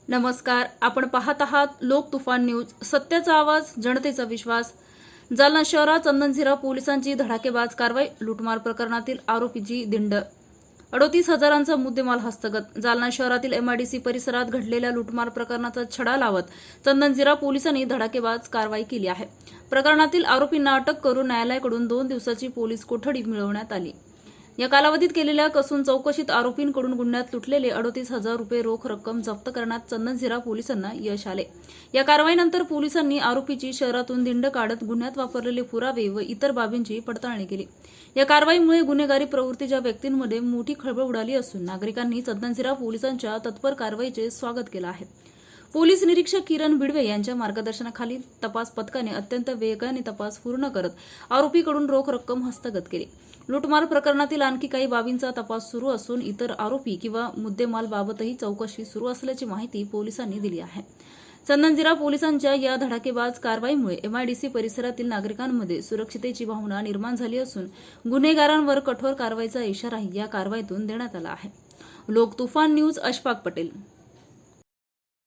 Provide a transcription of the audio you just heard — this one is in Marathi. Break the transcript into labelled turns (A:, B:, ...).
A: नमस्कार, आपण पाहत आहात लोक तुफान न्यूज, सत्याचा आवाज, जनतेचा विश्वास। जालना शहरात चंदनझिरा पोलिसांची धडाकेबाज कारवाई, लूटमार प्रकरणातील आरोपीची दिंड, 38,000चा मुद्देमाल हस्तगत। जालना शहरातील एमआयडीसी परिसरात घडलेल्या लूटमार प्रकरणाचा छडा लावत चंदनझिरा पोलिसांनी धडाकेबाज कारवाई केली आहे। प्रकरणातील आरोपींना अटक करून न्यायालयाकडून 2 दिवसाची पोलीस कोठडी मिळवण्यात आली। या कालावधीत केलेल्या कसून चौकशीत आरोपींकडून गुन्ह्यात लुटलेले 38,000 रुपये रोख रक्कम जप्त करण्यात चंदनझिरा पोलिसांना यश आले। या कारवाईनंतर पोलिसांनी आरोपीची शहरातून दिंड काढत गुन्ह्यात वापरलेले पुरावे व इतर बाबींची पडताळणी केली। या कारवाईमुळे गुन्हेगारी प्रवृत्तीच्या व्यक्तींमध्ये मोठी खळबळ उडाली असून नागरिकांनी चंदनझिरा पोलिसांच्या तत्पर कारवाईचे स्वागत केले आहे। पोलीस निरीक्षक किरण बिडवे यांच्या मार्गदर्शनाखाली तपास पथकाने अत्यंत वेगाने तपास पूर्ण करत आरोपीकडून रोख रक्कम हस्तगत केली। लूटमार प्रकरणातील आणखी काही बाबींचा तपास सुरू असून इतर आरोपी किंवा मुद्देमाल बाबतही चौकशी सुरू असल्याची माहिती पोलिसांनी दिली आहे। चंदनझिरा पोलिसांच्या या धडाकेबाज कारवाईमुळे एमआयडीसी परिसरातील नागरिकांमध्ये सुरक्षितेची भावना निर्माण झाली असून गुन्हेगारांवर कठोर कारवाईचा इशाराही या कारवाईतून देण्यात आला आहे। लोक तुफान न्यूज, अशफाक पटेल।